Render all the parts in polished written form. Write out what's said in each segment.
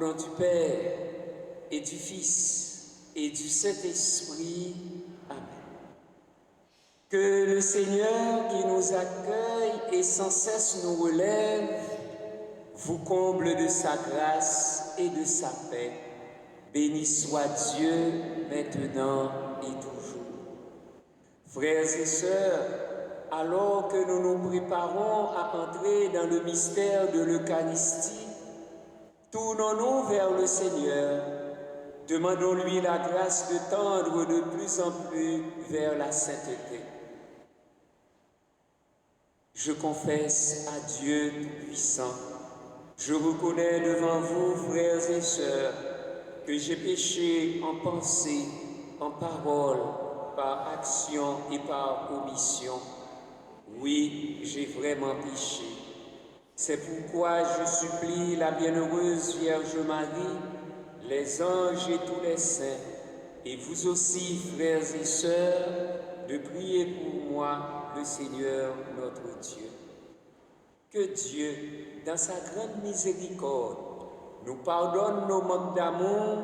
nom du Père et du Fils et du Saint-Esprit. Amen. Que le Seigneur qui nous accueille et sans cesse nous relève, vous comble de sa grâce et de sa paix. Béni soit Dieu, maintenant et toujours. Frères et sœurs, alors que nous nous préparons à entrer dans le mystère de l'Eucharistie, tournons-nous vers le Seigneur. Demandons-lui la grâce de tendre de plus en plus vers la sainteté. Je confesse à Dieu Tout-Puissant, je reconnais devant vous, frères et sœurs, que j'ai péché en pensée, en parole, par action et par omission. Oui, j'ai vraiment péché. C'est pourquoi je supplie la bienheureuse Vierge Marie, les anges et tous les saints, et vous aussi, frères et sœurs, de prier pour moi, le Seigneur notre Dieu. Que Dieu, dans sa grande miséricorde, nous pardonne nos manques d'amour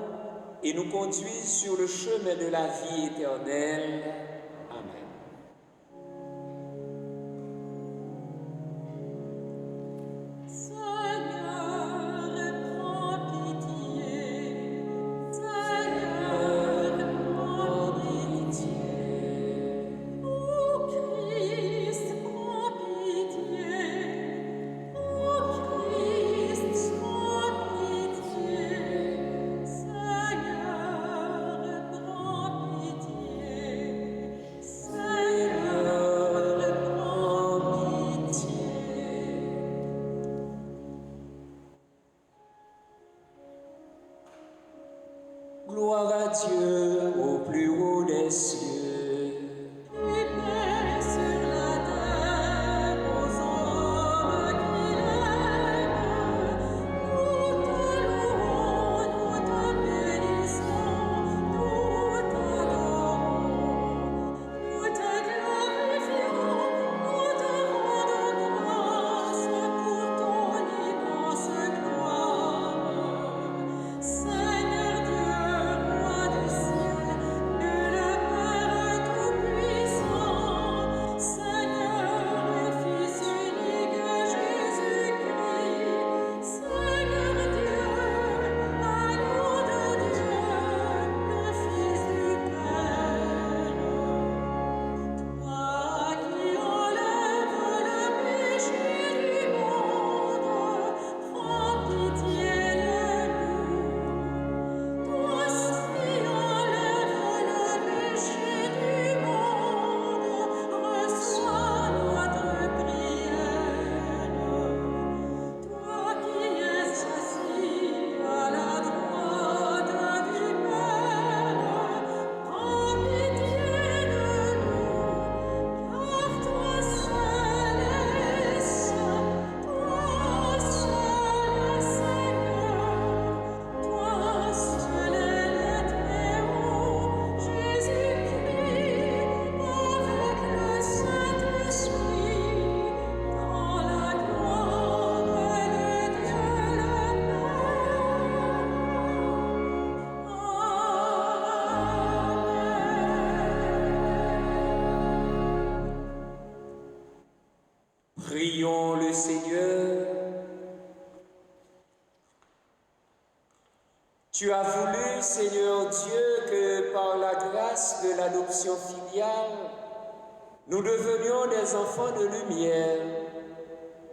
et nous conduise sur le chemin de la vie éternelle. Amen. Gloire à Dieu au plus haut des cieux. Et paix sur la terre aux hommes qui l'aiment. Nous te louons, nous te bénissons, nous t'adorons. Nous te glorifions, nous te rendons grâce pour ton immense gloire. Seigneur Dieu, roi du ciel, Dieu le Père tout-puissant, Seigneur et Fils unique Jésus-Christ, Seigneur Dieu, agneau de Dieu, le Fils du Père. Toi qui enlèves le péché du monde, prends pitié de nous. Toi qui enlèves le péché du monde, reçois notre prière. Toi qui es assis à la droite du Père, prends pitié de nous, car toi seul es saint, toi seul es Seigneur, toi seul est le Très-Haut, Jésus-Christ, avec le Saint-Esprit, dans la gloire de Dieu le Père. Prions le Seigneur. Tu as voulu, Seigneur Dieu, que par la grâce de l'adoption filiale, nous devenions des enfants de lumière.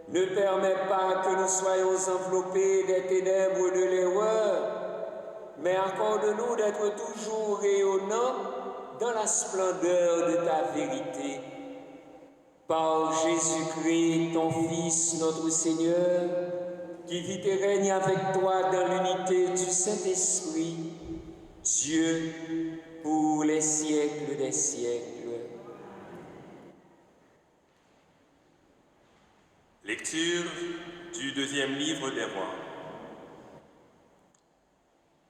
Ne permets pas que nous soyons enveloppés des ténèbres de l'erreur, mais accorde-nous d'être toujours rayonnants dans la splendeur de ta vérité. Par Jésus-Christ, ton Fils, notre Seigneur, qui vit et règne avec toi dans l'unité du Saint-Esprit, Dieu, pour les siècles des siècles. Lecture du deuxième livre des Rois.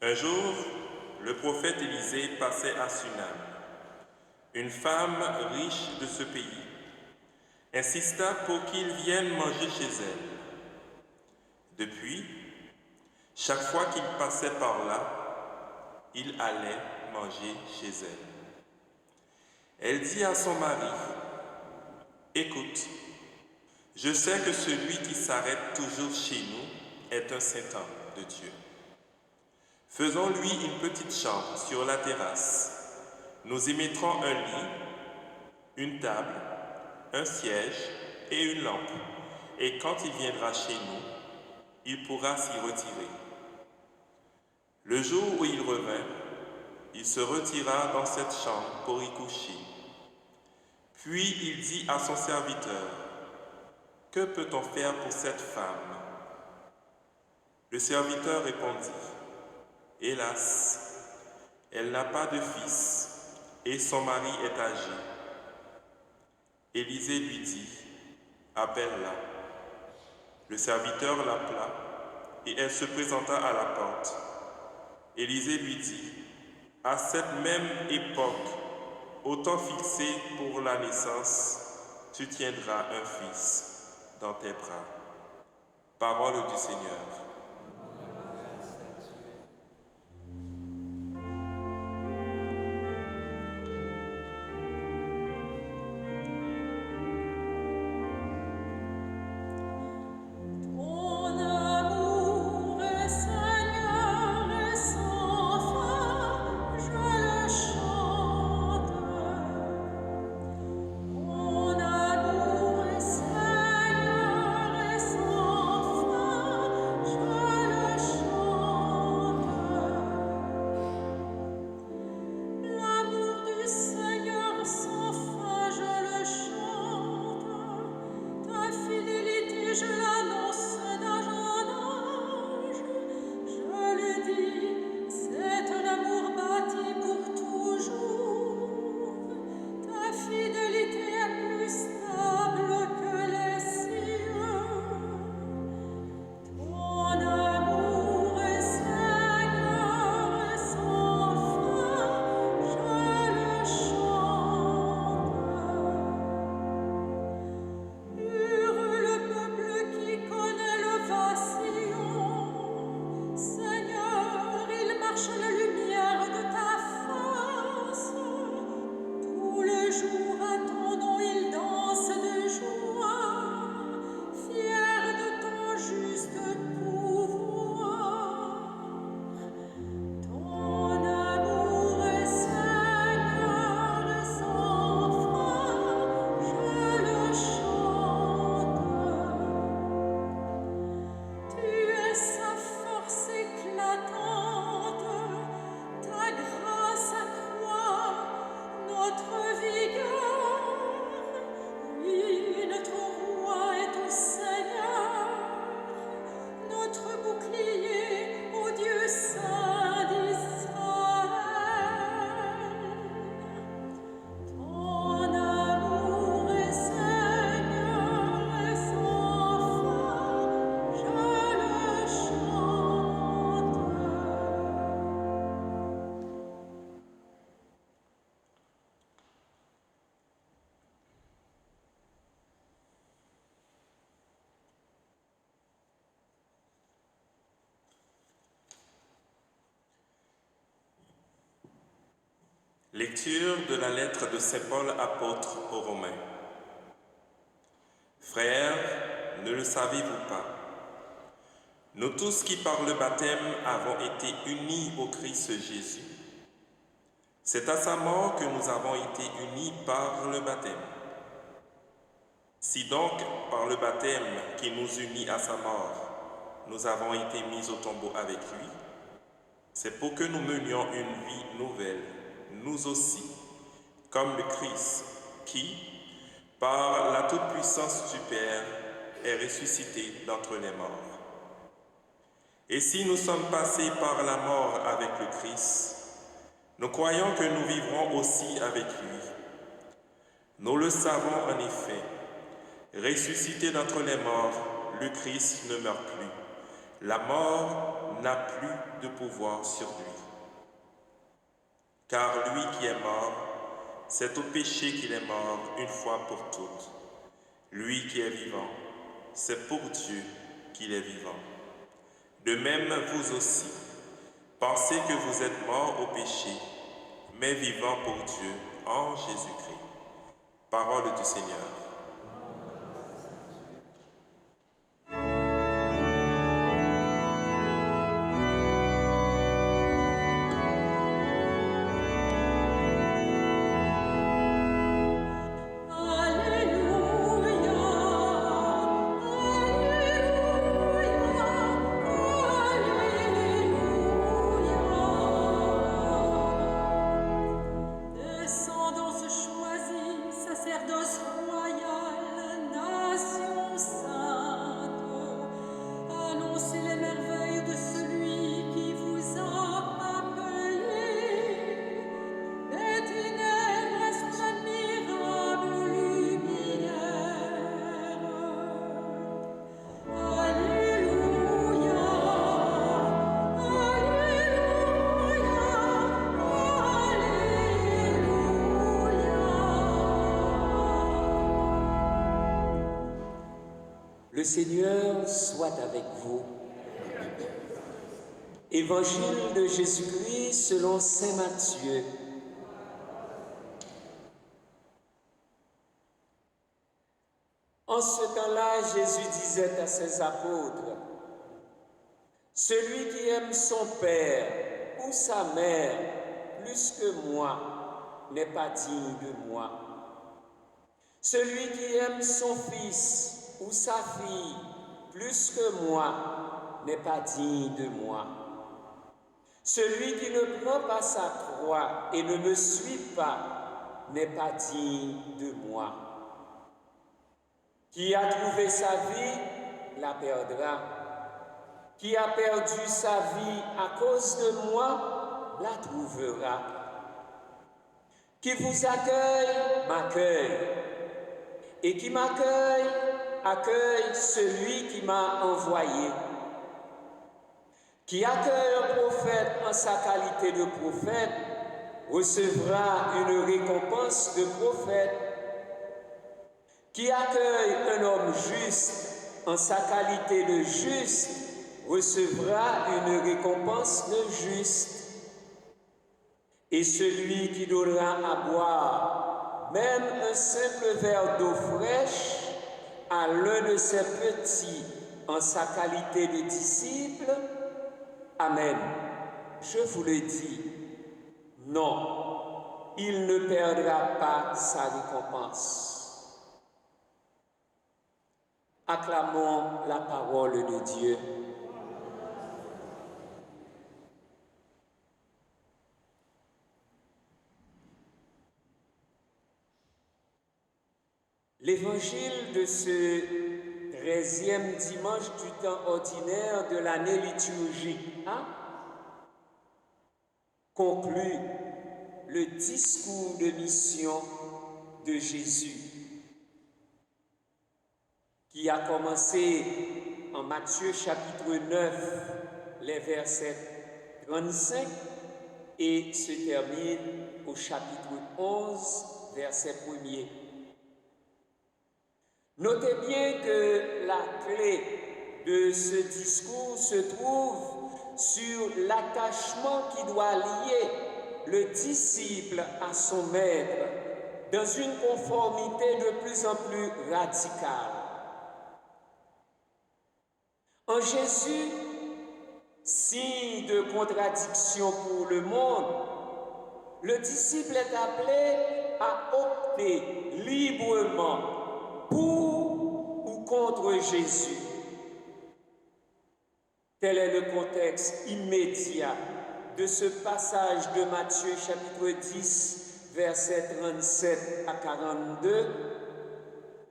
Un jour, le prophète Élisée passait à Sunam. Une femme riche de ce pays insista pour qu'il vienne manger chez elle. Depuis, Chaque fois qu'il passait par là, il allait manger chez elle. Elle dit à son mari, « Écoute, je sais que celui qui s'arrête toujours chez nous est un saint homme de Dieu. Faisons-lui une petite chambre sur la terrasse. Nous y mettrons un lit, une table, un siège et une lampe. Et quand il viendra chez nous, il pourra s'y retirer. » Le jour où il revint, il se retira dans cette chambre pour y coucher. Puis il dit à son serviteur, « Que peut-on faire pour cette femme ?» Le serviteur répondit, « Hélas, elle n'a pas de fils et son mari est âgé. » Élisée lui dit, « Appelle-la. » Le serviteur l'appela et elle se présenta à la porte. Élisée lui dit, « À cette même époque, au temps fixé pour la naissance, tu tiendras un fils dans tes bras. » Parole du Seigneur. Ton amour est Seigneur et sans fin, je le chante. Ton amour est Seigneur et sans fin, je le chante. L'amour du Seigneur sans fin, je le chante. Ta fidélité, je l'annonce d'âge en âge. Je le dis, c'est un amour bâti pour toujours. Ta fidélité est plus stable que les cieux. Ton amour est Seigneur et sans fin, je le chante. Hurle le peuple qui connaît le vacillon. Seigneur, il marche à la lumière de ta face. Tout le jour à ton nom, il danse de joie, fier de ton juste pouvoir. Ton amour est Seigneur et sans fin, je le chante. Tu es sa force éclatante, ta grâce accroît notre vigueur. Oui, notre roi est au Seigneur, notre bouclier au Dieu saint d'Israël. Ton amour est Seigneur et sans fin, je le chante. Lecture de la lettre de Saint Paul apôtre aux Romains. Frères, ne le savez-vous pas? Nous tous qui par le baptême avons été unis au Christ Jésus. C'est à sa mort que nous avons été unis par le baptême. Si donc, par le baptême qui nous unit à sa mort, nous avons été mis au tombeau avec lui, c'est pour que nous menions une vie nouvelle, nous aussi, comme le Christ, qui, par la toute-puissance du Père, est ressuscité d'entre les morts. Et si nous sommes passés par la mort avec le Christ, nous croyons que nous vivrons aussi avec lui. Nous le savons en effet, ressuscité d'entre les morts, le Christ ne meurt plus. La mort n'a plus de pouvoir sur lui. Car lui qui est mort, c'est au péché qu'il est mort une fois pour toutes. Lui qui est vivant, c'est pour Dieu qu'il est vivant. De même, vous aussi, pensez que vous êtes morts au péché, mais vivants pour Dieu en Jésus-Christ. Parole du Seigneur. Le Seigneur soit avec vous. Évangile de Jésus-Christ selon saint Matthieu. En ce temps-là, Jésus disait à ses apôtres, « Celui qui aime son père ou sa mère plus que moi n'est pas digne de moi. Celui qui aime son fils ou sa fille plus que moi n'est pas digne de moi. Celui qui ne prend pas sa croix et ne me suit pas n'est pas digne de moi. Qui a trouvé sa vie, la perdra. Qui a perdu sa vie à cause de moi, la trouvera. Qui vous accueille, m'accueille. Et qui m'accueille, accueille celui qui m'a envoyé. Qui accueille un prophète en sa qualité de prophète recevra une récompense de prophète. Qui accueille un homme juste en sa qualité de juste recevra une récompense de juste. Et celui qui donnera à boire même un simple verre d'eau fraîche à l'un de ses petits en sa qualité de disciple, amen, je vous le dis, non, il ne perdra pas sa récompense. Acclamons la parole de Dieu. L'évangile de ce 13e dimanche du temps ordinaire de l'année liturgique conclut le discours de mission de Jésus qui a commencé en Matthieu chapitre 9, les versets 35 et se termine au chapitre 11, verset 1er. Notez bien que la clé de ce discours se trouve sur l'attachement qui doit lier le disciple à son maître dans une conformité de plus en plus radicale. En Jésus, signe de contradiction pour le monde, le disciple est appelé à opter librement pour ou contre Jésus. Tel est le contexte immédiat de ce passage de Matthieu chapitre 10, versets 37 à 42,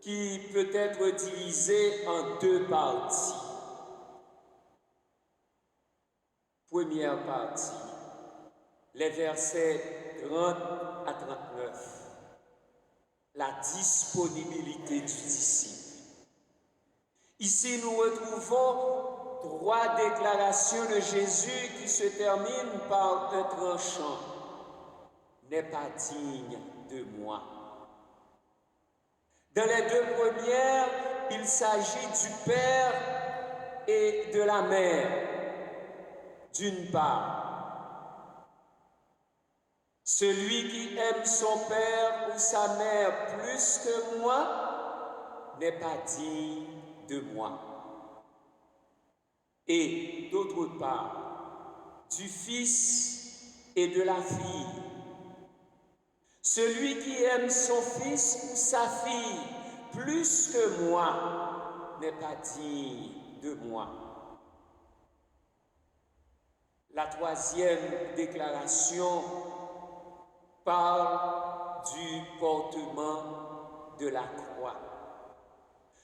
qui peut être divisé en deux parties. Première partie, les versets 30 à 39. La disponibilité du disciple. Ici, nous retrouvons trois déclarations de Jésus qui se terminent par un tranchant. N'est pas digne de moi. Dans les deux premières, il s'agit du Père et de la Mère. D'une part, celui qui aime son père ou sa mère plus que moi n'est pas digne de moi. Et d'autre part, du fils et de la fille. Celui qui aime son fils ou sa fille plus que moi n'est pas digne de moi. La troisième déclaration parle du portement de la croix.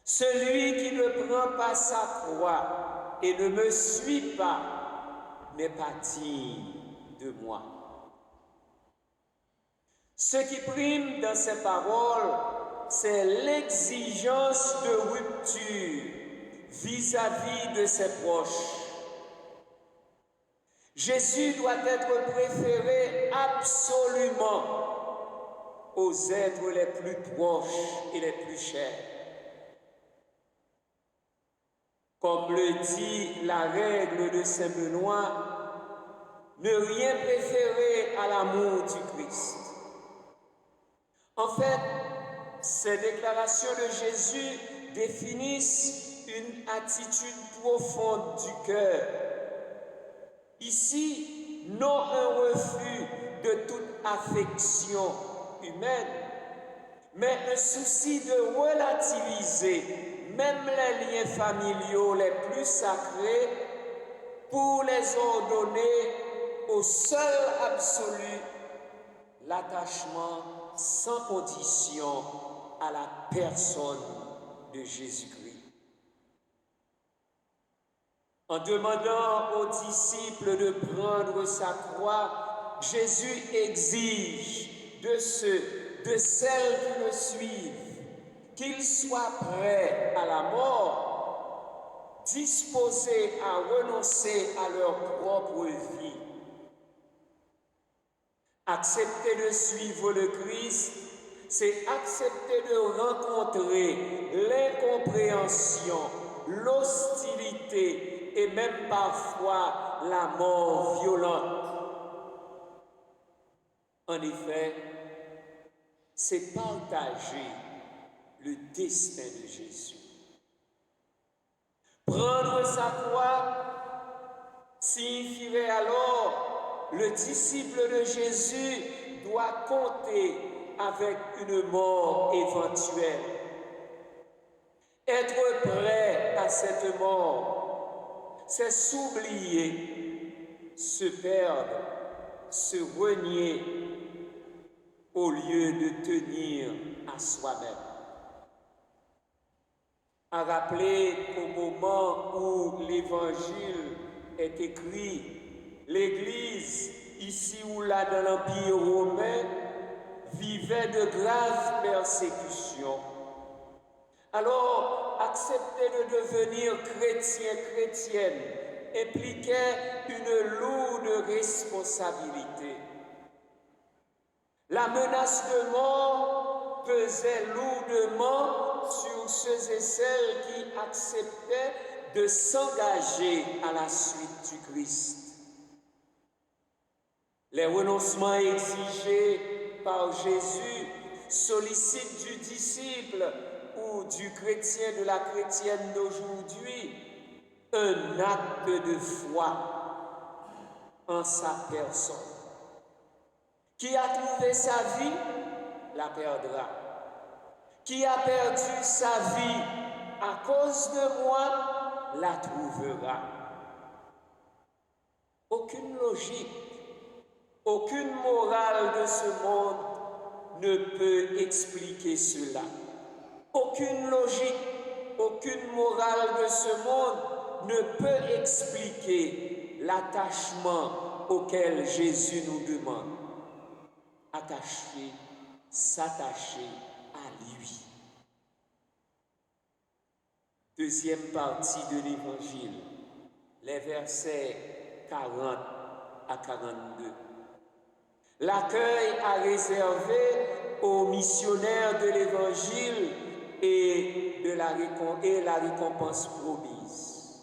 Celui qui ne prend pas sa croix et ne me suit pas n'est pas digne de moi. Ce qui prime dans ces paroles, c'est l'exigence de rupture vis-à-vis de ses proches. Jésus doit être préféré absolument aux êtres les plus proches et les plus chers. Comme le dit la règle de Saint Benoît, ne rien préférer à l'amour du Christ. En fait, ces déclarations de Jésus définissent une attitude profonde du cœur. Ici, non un refus de toute affection humaine, mais un souci de relativiser même les liens familiaux les plus sacrés pour les ordonner au seul absolu, l'attachement sans condition à la personne de Jésus-Christ. En demandant aux disciples de prendre sa croix, Jésus exige de ceux, de celles qui le suivent, qu'ils soient prêts à la mort, disposés à renoncer à leur propre vie. Accepter de suivre le Christ, c'est accepter de rencontrer l'incompréhension, l'hostilité et même parfois la mort violente. En effet, c'est partager le destin de Jésus. Prendre sa croix signifierait alors le disciple de Jésus doit compter avec une mort éventuelle. Être prêt à cette mort, c'est s'oublier, se perdre, se renier au lieu de tenir à soi-même. À rappeler qu'au moment où l'Évangile est écrit, l'Église, ici ou là dans l'Empire romain, vivait de graves persécutions. Alors, accepter de devenir chrétien, chrétienne, impliquait une lourde responsabilité. La menace de mort pesait lourdement sur ceux et celles qui acceptaient de s'engager à la suite du Christ. Les renoncements exigés par Jésus sollicitent du disciple ou du chrétien, de la chrétienne d'aujourd'hui, un acte de foi en sa personne. Qui a trouvé sa vie, la perdra. Qui a perdu sa vie à cause de moi, la trouvera. Aucune logique, aucune morale de ce monde ne peut expliquer cela. Aucune logique, aucune morale de ce monde ne peut expliquer l'attachement auquel Jésus nous demande. Attacher, s'attacher à lui. Deuxième partie de l'Évangile, les versets 40 à 42. L'accueil à réserver aux missionnaires de l'Évangile et la récompense promise.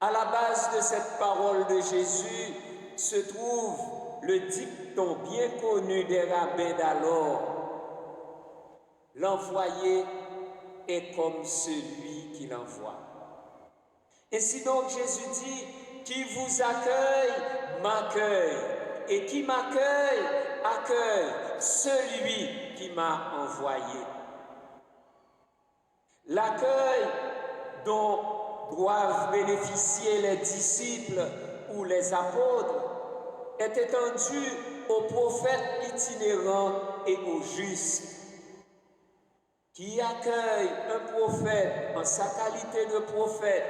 À la base de cette parole de Jésus se trouve le dicton bien connu des rabbins d'alors. L'envoyé est comme celui qui l'envoie. Ainsi donc Jésus dit, qui vous accueille, m'accueille, et qui m'accueille, accueille celui qui m'a envoyé. L'accueil dont doivent bénéficier les disciples ou les apôtres est étendu aux prophètes itinérants et aux justes. Qui accueille un prophète en sa qualité de prophète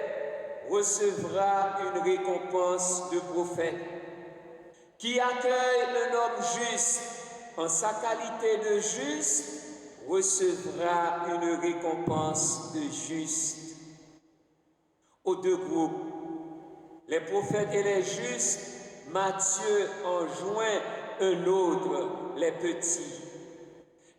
recevra une récompense de prophète. Qui accueille un homme juste en sa qualité de juste recevra une récompense de juste. Aux deux groupes, les prophètes et les justes, Matthieu enjoint un autre, les petits.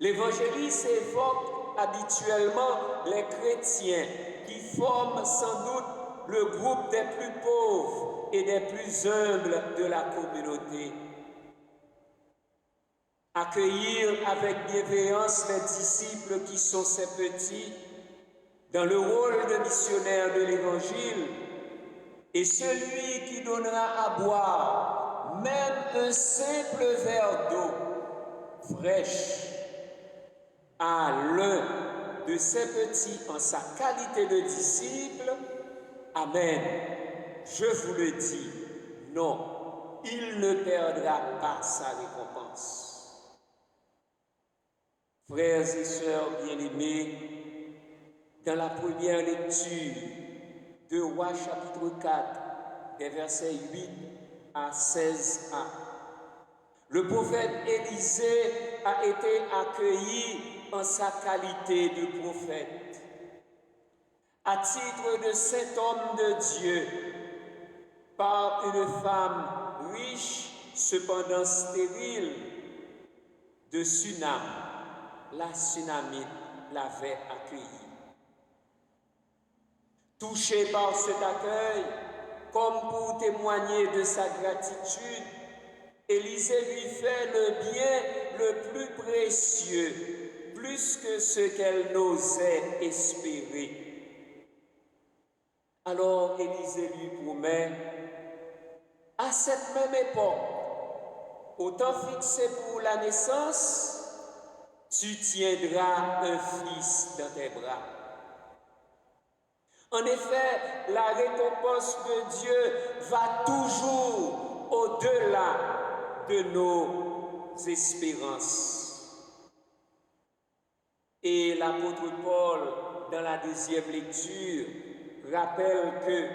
L'évangéliste évoque habituellement les chrétiens qui forment sans doute le groupe des plus pauvres et des plus humbles de la communauté. Accueillir avec bienveillance les disciples qui sont ces petits dans le rôle de missionnaire de l'Évangile et celui qui donnera à boire même un simple verre d'eau fraîche à l'un de ces petits en sa qualité de disciple, amen, je vous le dis, non, il ne perdra pas sa récompense. Frères et sœurs bien-aimés, dans la première lecture de Rois chapitre 4, des versets 8 à 16a, le prophète Élisée a été accueilli en sa qualité de prophète, à titre de saint homme de Dieu, par une femme riche, cependant stérile, de Sunam. La Sunamite l'avait accueilli. Touché par cet accueil, comme pour témoigner de sa gratitude, Élisée lui fait le bien le plus précieux, plus que ce qu'elle n'osait espérer. Alors Élisée lui promet, à cette même époque, au temps fixé pour la naissance, tu tiendras un fils dans tes bras. En effet, la récompense de Dieu va toujours au-delà de nos espérances. Et l'apôtre Paul, dans la deuxième lecture, rappelle que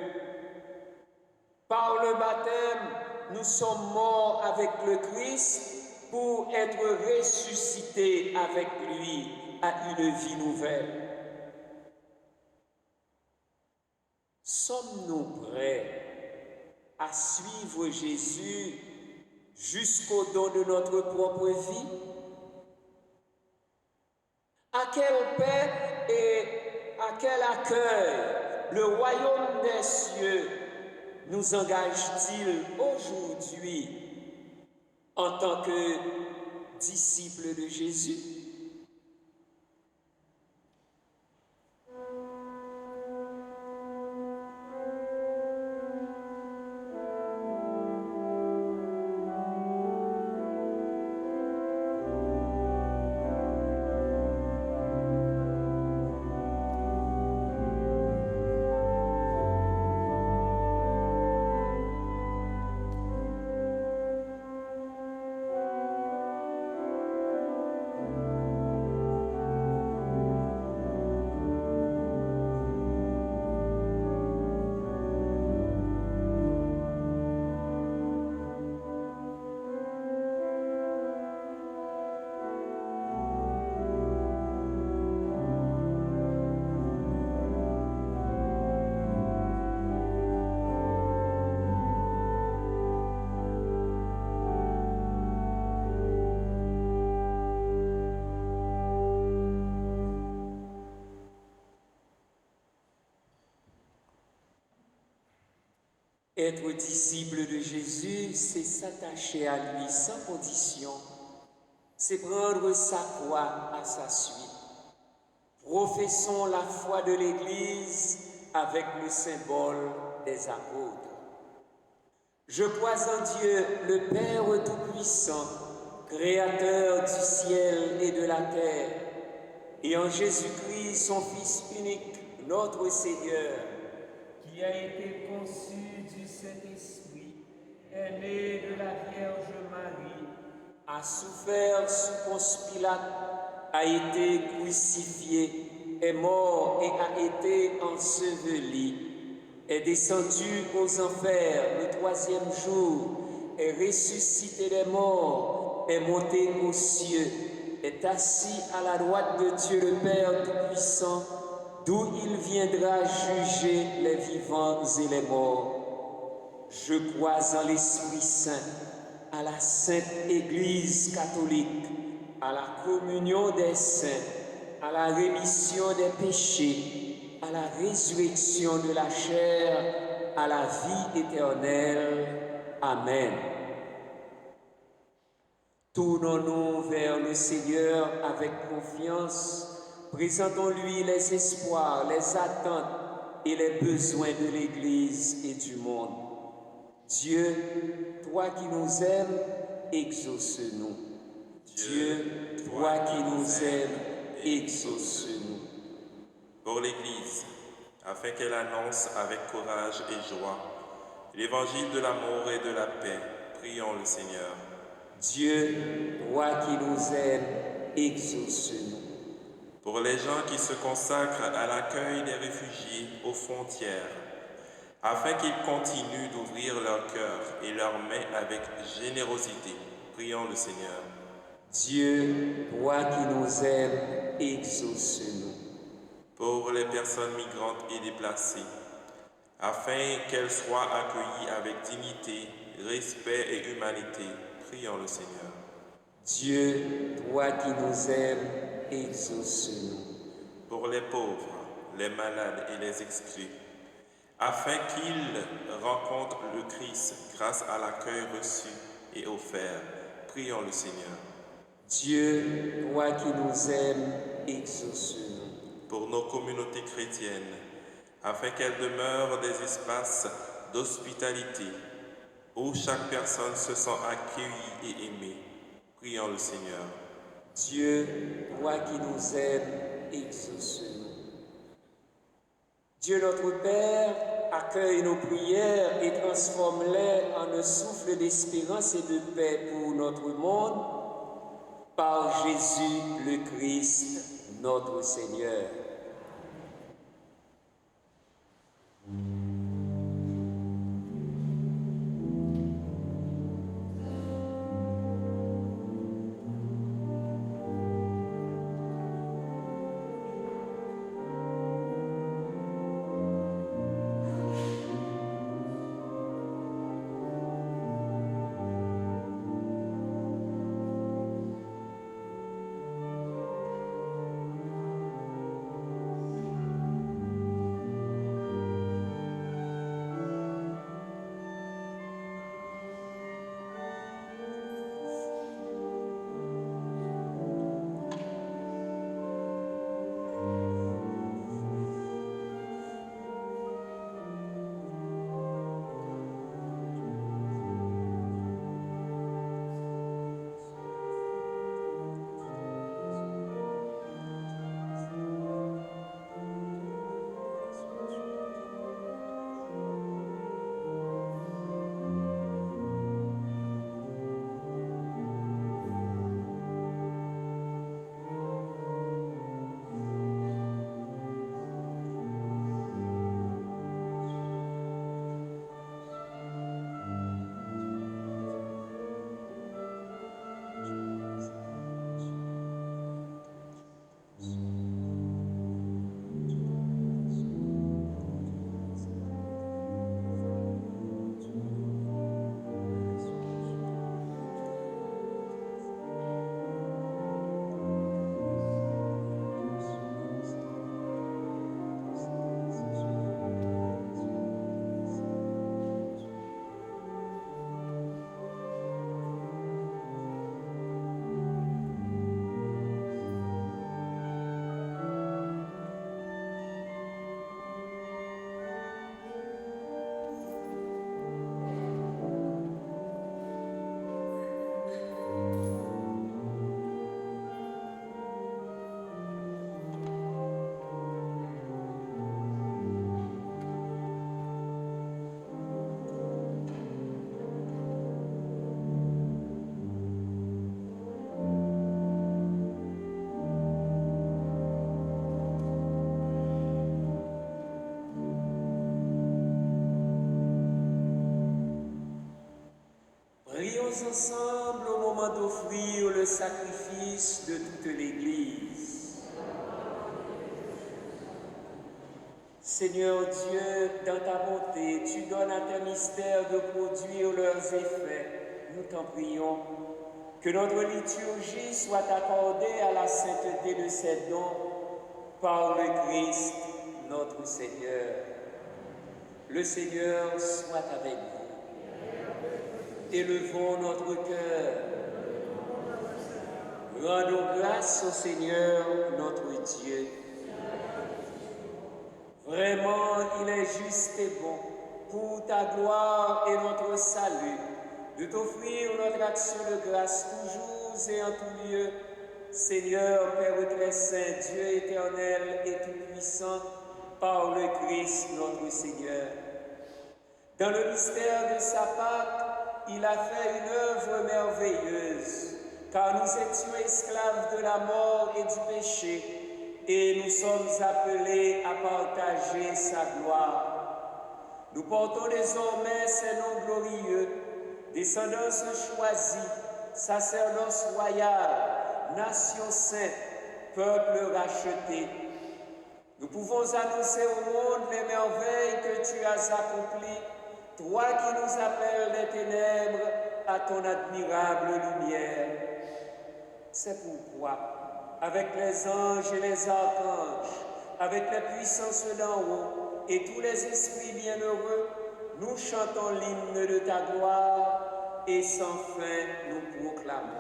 par le baptême, nous sommes morts avec le Christ pour être ressuscités avec lui à une vie nouvelle. Sommes-nous prêts à suivre Jésus jusqu'au don de notre propre vie? À quelle paix et à quel accueil le royaume des cieux nous engage-t-il aujourd'hui en tant que disciples de Jésus? Être disciple de Jésus, c'est s'attacher à lui sans condition. C'est prendre sa croix à sa suite. Professons la foi de l'Église avec le symbole des apôtres. Je crois en Dieu, le Père Tout-Puissant, Créateur du ciel et de la terre, et en Jésus-Christ, son Fils unique, notre Seigneur, qui a été conçu du Saint-Esprit, est né de la Vierge Marie, a souffert sous Ponce Pilate, a été crucifié, est mort et a été enseveli, est descendu aux enfers le troisième jour, est ressuscité des morts, est monté aux cieux, est assis à la droite de Dieu le Père Tout-Puissant, d'où il viendra juger les vivants et les morts. Je crois en l'Esprit Saint, à la Sainte Église catholique, à la communion des saints, à la rémission des péchés, à la résurrection de la chair, à la vie éternelle. Amen. Tournons-nous vers le Seigneur avec confiance. Présentons-lui les espoirs, les attentes et les besoins de l'Église et du monde. Dieu, toi qui nous aimes, exauce-nous. Dieu, toi qui nous aimes, exauce-nous. Pour l'Église, afin qu'elle annonce avec courage et joie l'évangile de l'amour et de la paix, prions le Seigneur. Dieu, toi qui nous aimes, exauce-nous. Pour les gens qui se consacrent à l'accueil des réfugiés aux frontières, afin qu'ils continuent d'ouvrir leur cœur et leurs mains avec générosité, prions le Seigneur. Dieu, toi qui nous aimes, exauce-nous. Pour les personnes migrantes et déplacées, afin qu'elles soient accueillies avec dignité, respect et humanité, prions le Seigneur. Dieu, toi qui nous aimes, exauce-nous. Pour les pauvres, les malades et les exclus, afin qu'ils rencontrent le Christ grâce à l'accueil reçu et offert, prions le Seigneur. Dieu, toi qui nous aimes, exauce-nous. Pour nos communautés chrétiennes, afin qu'elles demeurent des espaces d'hospitalité où chaque personne se sent accueillie et aimée, prions le Seigneur. Dieu, toi qui nous aimes, exauce-nous. Dieu notre Père, accueille nos prières et transforme-les en un souffle d'espérance et de paix pour notre monde, par Jésus le Christ, notre Seigneur. sacrifice de toute l'Église. Seigneur Dieu, dans ta bonté, tu donnes à tes mystères de produire leurs effets. Nous t'en prions. Que notre liturgie soit accordée à la sainteté de ces dons par le Christ, notre Seigneur. Le Seigneur soit avec vous. Élevons notre cœur. Rendons grâce au Seigneur, notre Dieu. Vraiment, il est juste et bon, pour ta gloire et notre salut, de t'offrir notre action de grâce toujours et en tout lieu, Seigneur, Père très saint, Dieu éternel et tout-puissant, par le Christ notre Seigneur. Dans le mystère de sa Pâque, il a fait une œuvre merveilleuse, car nous étions esclaves de la mort et du péché, et nous sommes appelés à partager sa gloire. Nous portons désormais ces noms glorieux, descendance choisie, sacerdoce royal, nation sainte, peuple racheté. Nous pouvons annoncer au monde les merveilles que tu as accomplies, toi qui nous appelles des ténèbres à ton admirable lumière. C'est pourquoi, avec les anges et les archanges, avec les puissances d'en haut et tous les esprits bienheureux, nous chantons l'hymne de ta gloire et sans fin nous proclamons.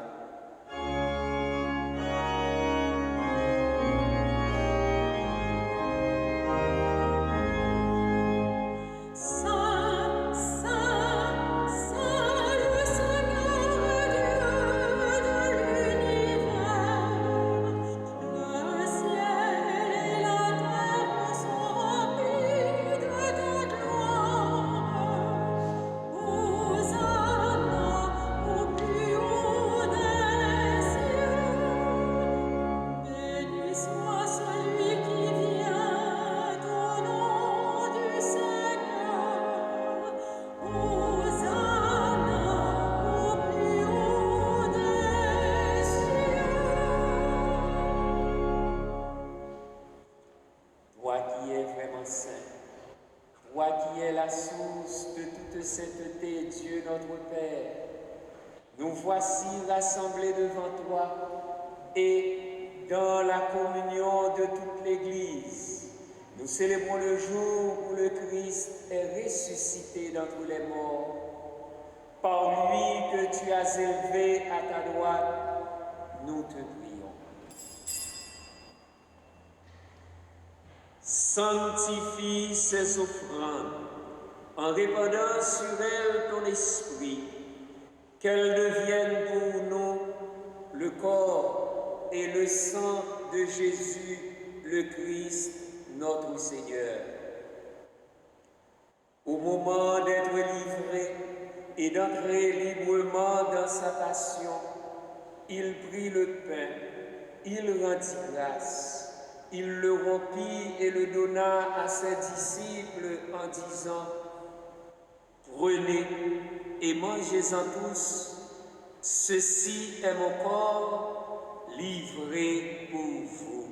Toi qui es la source de toute sainteté, Dieu notre Père, nous voici rassemblés devant toi et dans la communion de toute l'Église. Nous célébrons le jour où le Christ est ressuscité d'entre les morts. Par lui que tu as élevé à ta droite, nous te prions. Sanctifie ces offrandes en répandant sur elles ton esprit, qu'elles deviennent pour nous le corps et le sang de Jésus, le Christ, notre Seigneur. Au moment d'être livré et d'entrer librement dans sa passion, il prit le pain, il rendit grâce. Il le rompit et le donna à ses disciples en disant « Prenez et mangez-en tous, ceci est mon corps livré pour vous. »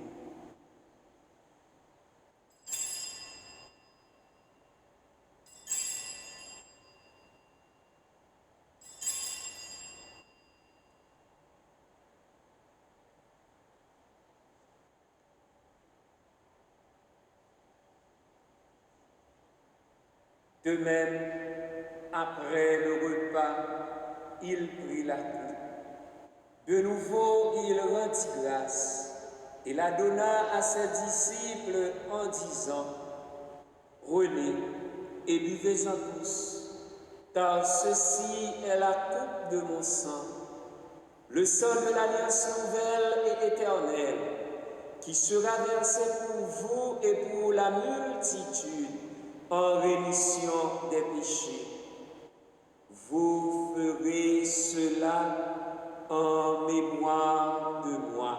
De même, après le repas, il prit la coupe. De nouveau, il rendit grâce et la donna à ses disciples en disant « Prenez et buvez-en tous, car ceci est la coupe de mon sang, le sang de l'alliance nouvelle et éternelle, qui sera versé pour vous et pour la multitude en rémission des péchés. Vous ferez cela en mémoire de moi. »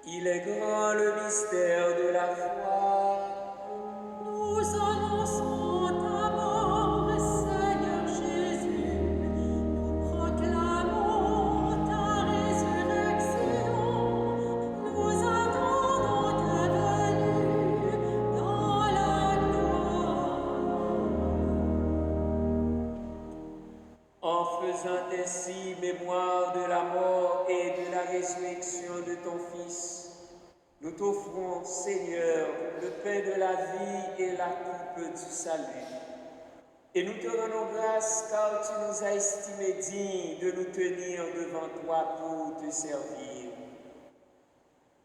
Il est grand le mystère de la foi. Nous annonçons ta mort, Seigneur Jésus. Nous proclamons ta résurrection. Nous attendons ta venue dans la gloire. En faisant ainsi mémoire de la mort et de la résurrection de ton Fils, nous t'offrons, Seigneur, le pain de la vie et la coupe du salut. Et nous te rendons grâce car tu nous as estimés dignes de nous tenir devant toi pour te servir.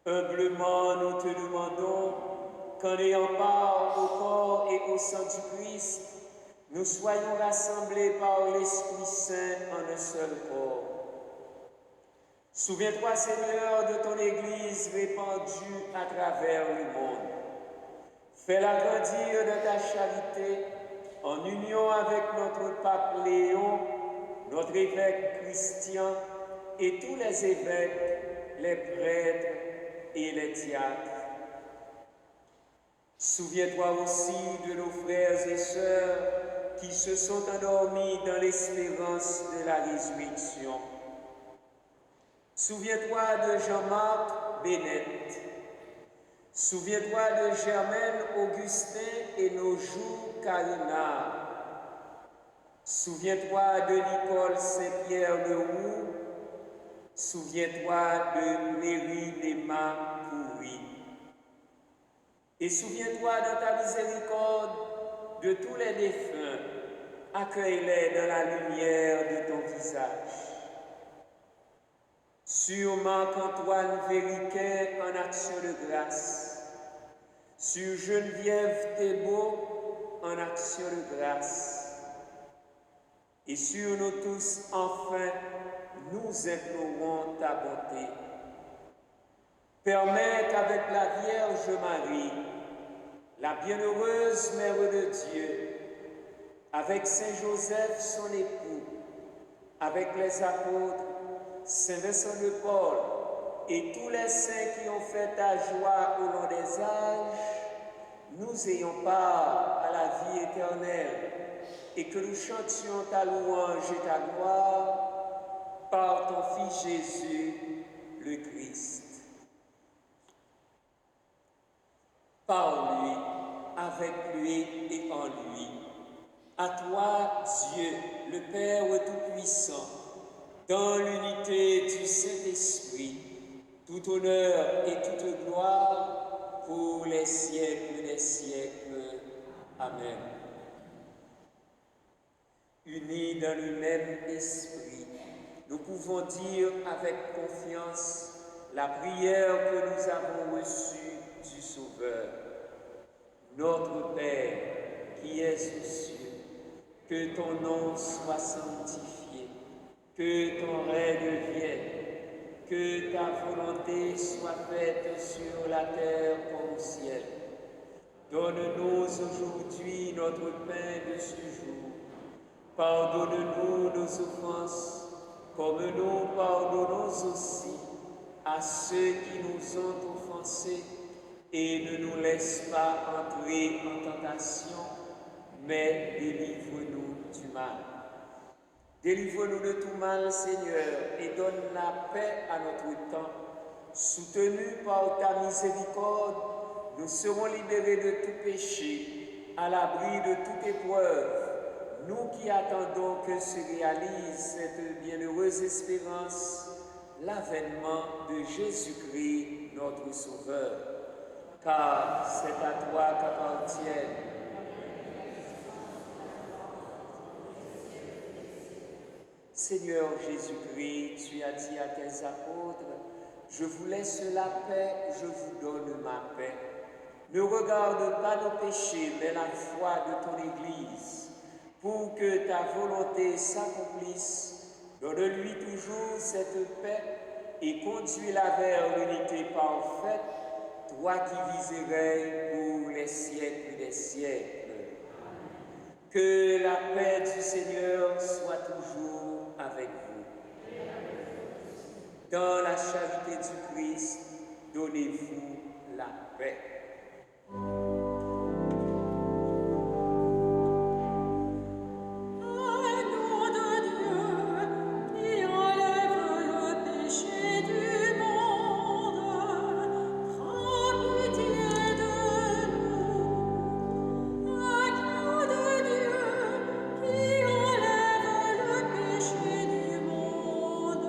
Humblement, nous te demandons qu'en ayant part au corps et au sang du Christ, nous soyons rassemblés par l'Esprit Saint en un seul corps. Souviens-toi, Seigneur, de ton Église répandue à travers le monde. Fais-la grandir de ta charité en union avec notre pape Léon, notre évêque Christian et tous les évêques, les prêtres et les diacres. Souviens-toi aussi de nos frères et sœurs qui se sont endormis dans l'espérance de la résurrection. Souviens-toi de Jean-Marc Bennett. Souviens-toi de Germaine Augustin et nos jours Karina. Souviens-toi de Nicole Saint-Pierre de Roux. Souviens-toi de Méry Lema Coury. Et souviens-toi de ta miséricorde de tous les défunts. Accueille-les dans la lumière de ton visage. Sûrement qu'Antoine Vériquet en action de grâce, sur Geneviève Thébault en action de grâce, et sur nous tous, enfin, nous implorons ta bonté. Permets qu'avec la Vierge Marie, la bienheureuse Mère de Dieu, avec Saint Joseph son époux, avec les apôtres, Saint Vincent de Paul et tous les saints qui ont fait ta joie au long des âges, nous ayons part à la vie éternelle et que nous chantions ta louange et ta gloire par ton Fils Jésus, le Christ. Par lui, avec lui et en lui. À toi, Dieu, le Père Tout-Puissant, dans l'unité du Saint-Esprit, tout honneur et toute gloire pour les siècles des siècles. Amen. Unis dans le même esprit, nous pouvons dire avec confiance la prière que nous avons reçue du Sauveur. Notre Père, qui es aux cieux, que ton nom soit sanctifié, que ton règne vienne, que ta volonté soit faite sur la terre comme au ciel. Donne-nous aujourd'hui notre pain de ce jour. Pardonne-nous nos offenses, comme nous pardonnons aussi à ceux qui nous ont offensés, et ne nous laisse pas entrer en tentation, mais délivre-nous du mal. Délivre-nous de tout mal, Seigneur, et donne la paix à notre temps. Soutenus par ta miséricorde, nous serons libérés de tout péché, à l'abri de toute épreuve. Nous qui attendons que se réalise cette bienheureuse espérance, l'avènement de Jésus-Christ, notre Sauveur. Car c'est à toi qu'appartiennent Seigneur Jésus-Christ, tu as dit à tes apôtres, je vous laisse la paix, je vous donne ma paix. Ne regarde pas nos péchés, mais la foi de ton Église, pour que ta volonté s'accomplisse. Donne-lui toujours cette paix et conduis-la vers l'unité parfaite, toi qui vis et règnes pour les siècles des siècles. Que la paix du Seigneur soit toujours avec vous. Dans la charité du Christ, donnez-vous la paix. Agneau de Dieu, qui enlève le péché du monde, prends pitié de nous. Agneau de Dieu, qui enlève le péché du monde,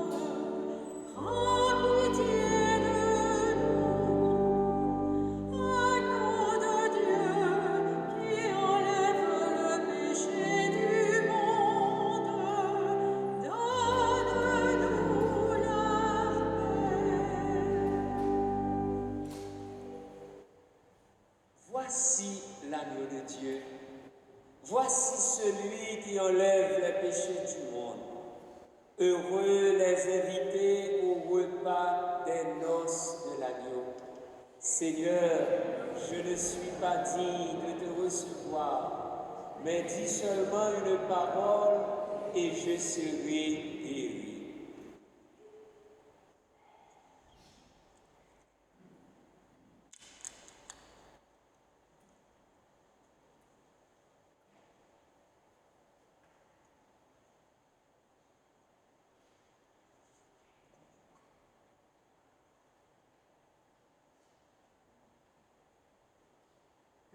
prends pitié de nous. Agneau de Dieu, qui enlève le péché du monde, donne-nous la paix. Voici l'agneau de Dieu. Voici celui qui enlève les péchés du monde. Heureux les invités au repas des noces de l'agneau. Seigneur, je ne suis pas digne de te recevoir, mais dis seulement une parole et je serai guéri.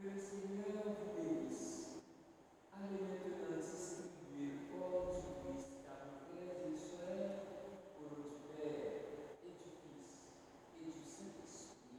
Que le Seigneur vous bénisse. Allez maintenant distribuer le corps du Christ à vos frères et sœurs, au nom du Père et du Fils et du Saint-Esprit.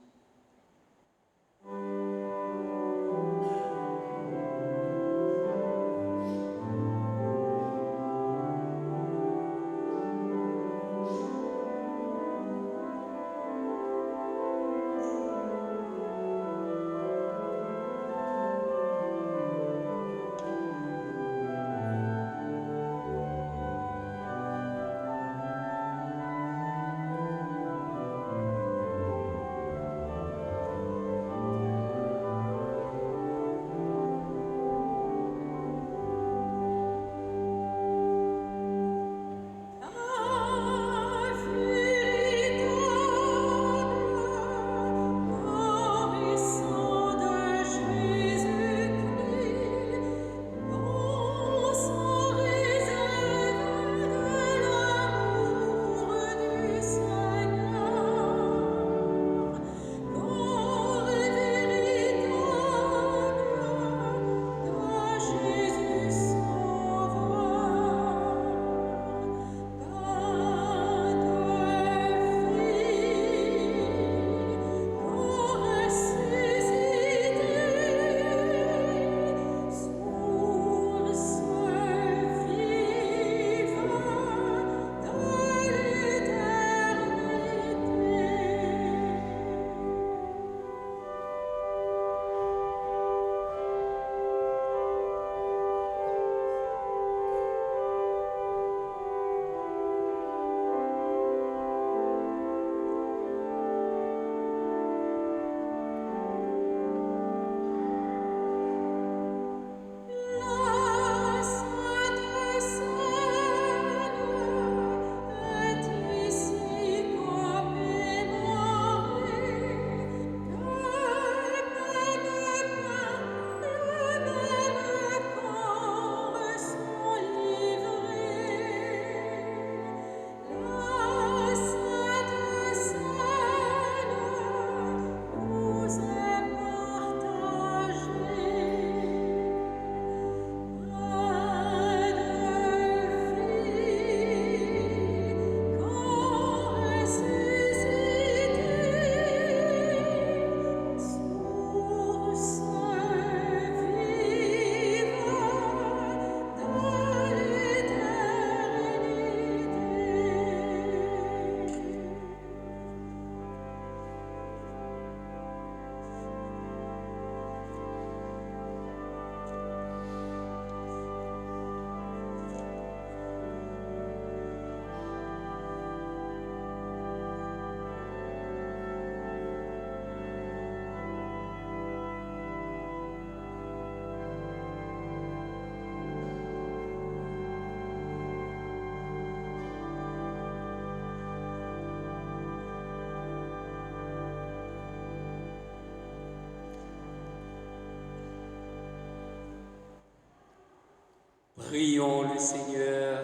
Prions le Seigneur.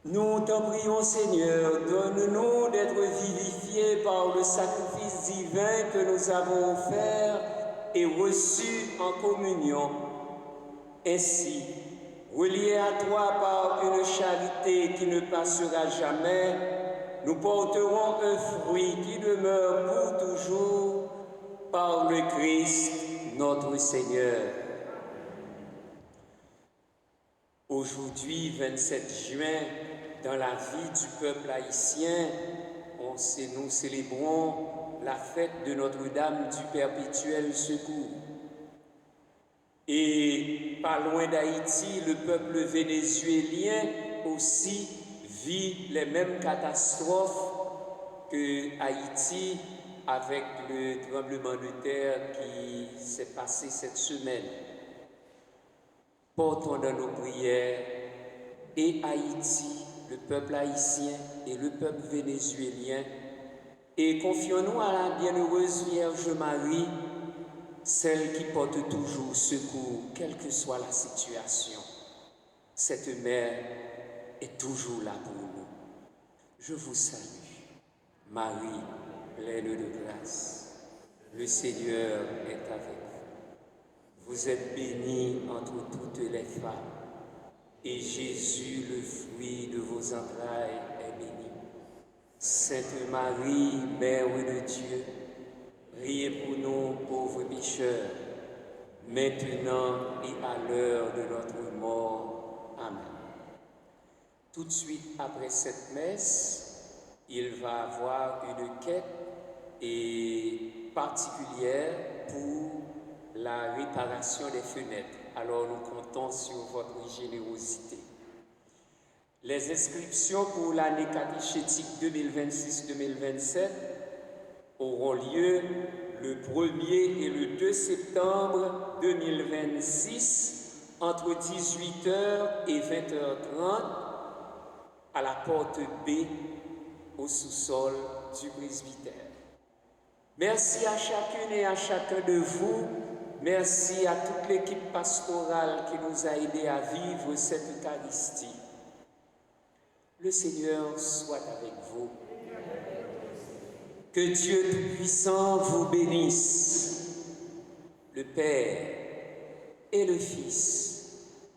Nous t'en prions, Seigneur, donne-nous d'être vivifiés par le sacrifice divin que nous avons offert et reçu en communion. Ainsi, reliés à toi par une charité qui ne passera jamais, nous porterons un fruit qui demeure pour toujours par le Christ notre Seigneur. Aujourd'hui, 27 juin, dans la vie du peuple haïtien, nous célébrons la fête de Notre-Dame du Perpétuel Secours. Et pas loin d'Haïti, le peuple vénézuélien aussi vit les mêmes catastrophes que Haïti avec le tremblement de terre qui s'est passé cette semaine. Portons dans nos prières et Haïti, le peuple haïtien et le peuple vénézuélien, et confions-nous à la bienheureuse Vierge Marie, celle qui porte toujours secours, quelle que soit la situation. Cette mère est toujours là pour nous. Je vous salue, Marie, pleine de grâce. Le Seigneur est avec vous. Vous êtes bénie entre toutes les femmes, et Jésus, le fruit de vos entrailles, est béni. Sainte Marie, Mère de Dieu, priez pour nous pauvres pécheurs, maintenant et à l'heure de notre mort. Amen. Tout de suite après cette messe, il va y avoir une quête particulière pour la réparation des fenêtres. Alors nous comptons sur votre générosité. Les inscriptions pour l'année catéchétique 2026-2027 auront lieu le 1er et le 2 septembre 2026 entre 18h et 20h30 à la porte B au sous-sol du presbytère. Merci à chacune et à chacun de vous. Merci à toute l'équipe pastorale qui nous a aidés à vivre cette Eucharistie. Le Seigneur soit avec vous. Que Dieu Tout-Puissant vous bénisse, le Père et le Fils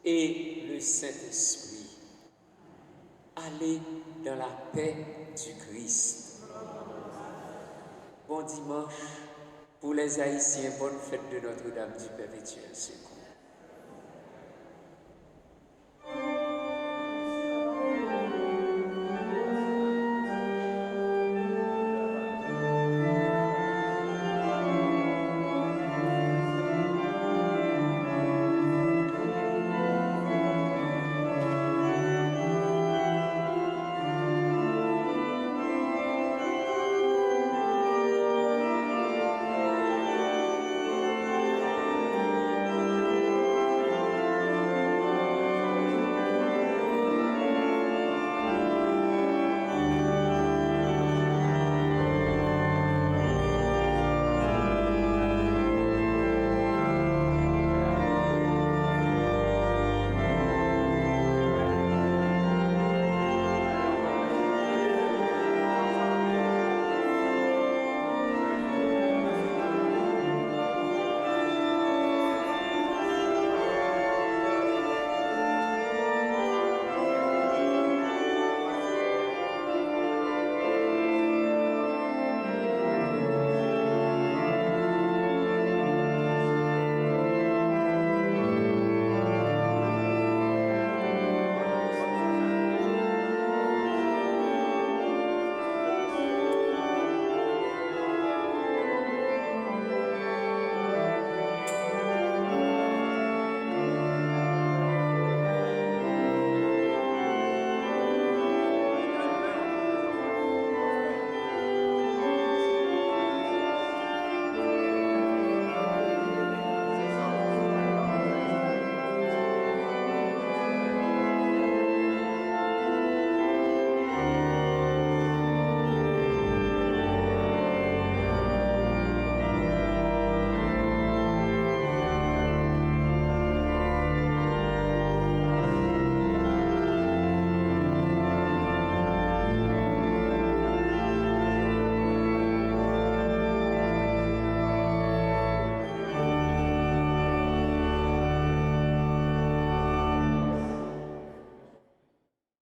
et le Saint-Esprit. Allez dans la paix du Christ. Bon dimanche pour les Haïtiens, bonne fête de Notre-Dame du Perpétuel Secours.